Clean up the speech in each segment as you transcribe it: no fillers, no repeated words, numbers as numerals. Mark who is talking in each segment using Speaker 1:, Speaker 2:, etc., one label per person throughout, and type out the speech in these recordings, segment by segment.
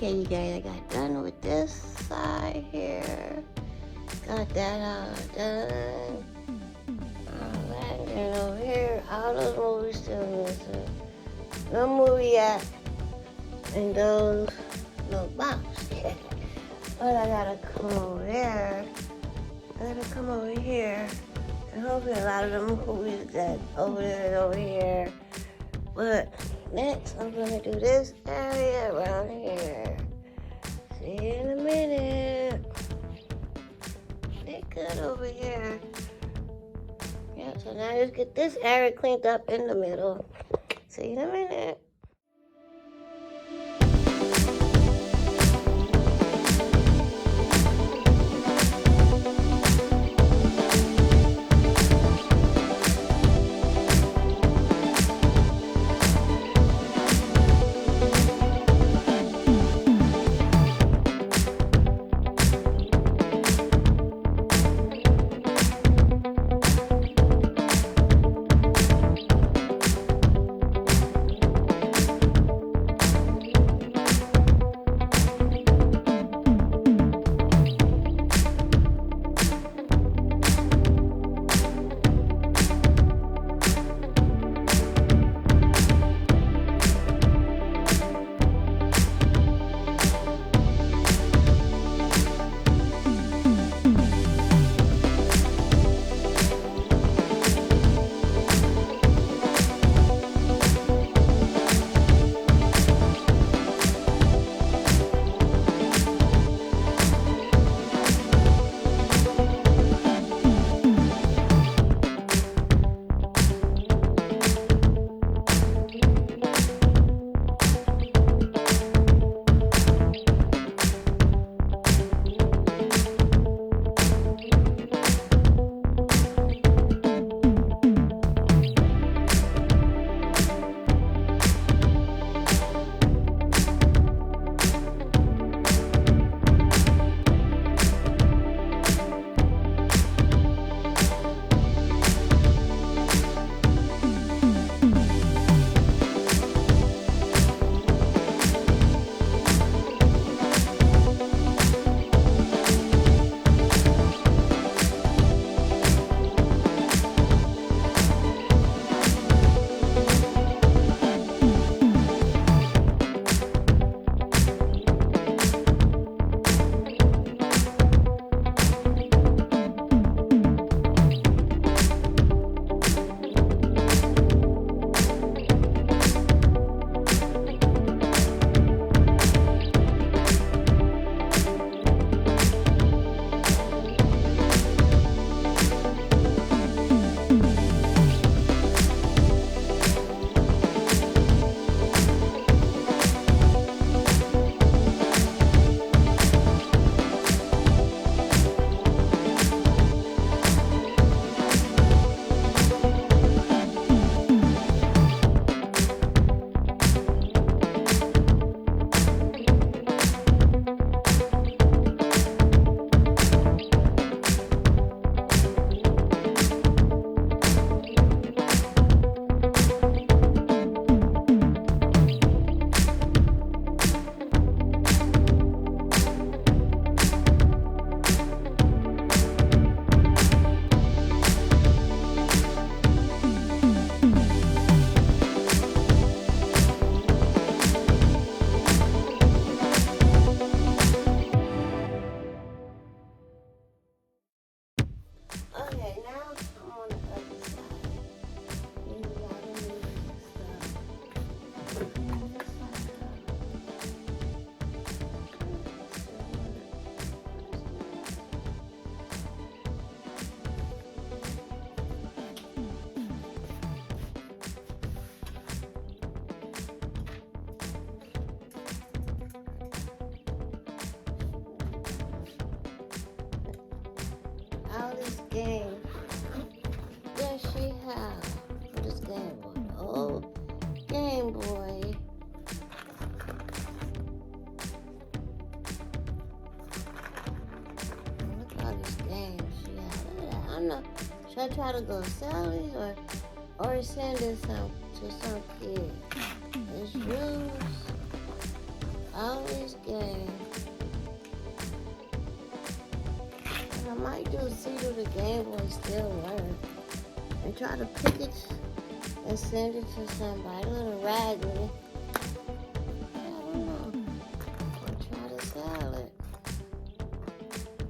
Speaker 1: Okay, you guys, I got done with this side here. Got that all done. Alright, and over here, all those movies still missing. No movie yet. And those little boxes. But I gotta come over there. I gotta come over here. And hopefully a lot of them movies that over there and over here. But next, I'm gonna do this area around here. See you in a minute. They're good over here. Yeah, so now just get this area cleaned up in the middle. See you in a minute. Okay, now I'm on the other side. Maybe I don't need this stuff. All this game. Yes, she have. This Game Boy. Oh, Game Boy. Look at all these games she have. Look at that. I don't know. Should I try to go sell these or send this to some kid? There's rules. always game. And I might do see do the Game Boy still work. And try to pick it and send it to somebody. A little raggedy. I don't know. Or try to sell it.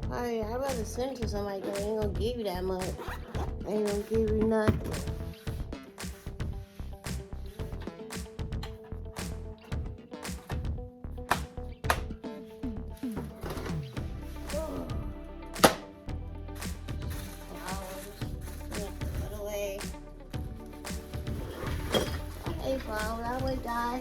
Speaker 1: Alright, I'd rather send it to somebody because they ain't gonna give you that much. They ain't gonna give you nothing. Hey, flower, I would die.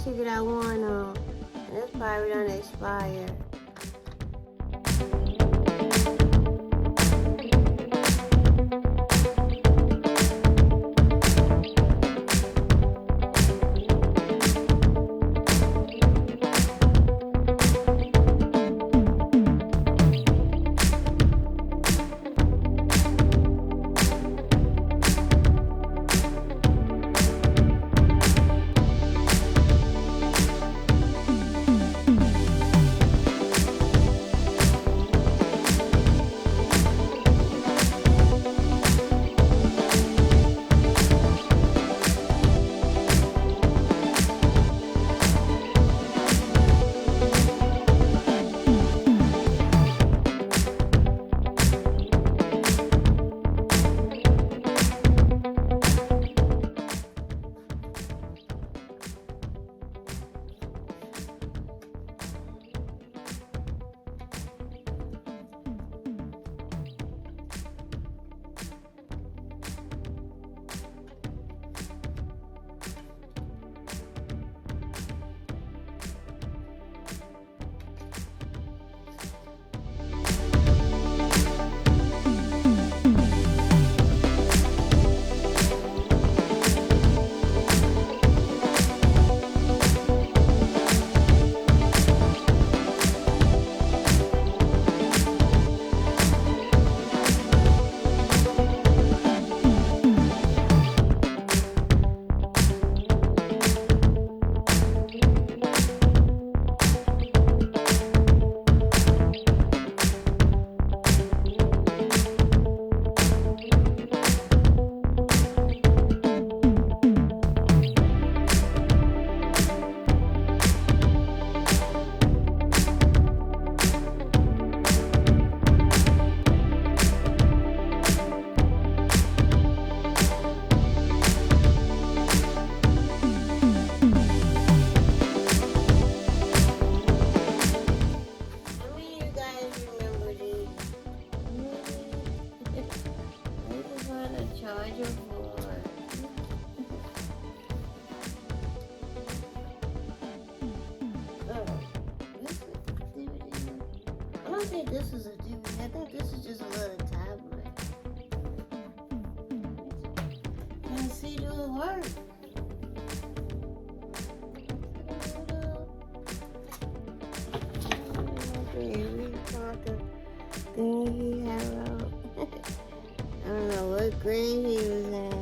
Speaker 1: Ticket I won on. It's probably done expired. Charger for. Oh, this is DVD. I don't think this is a DVD. I think this is just a little tablet. Let's see, do it work? Thing he had wrote. I don't know what grade he was in.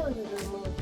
Speaker 1: was a good movie.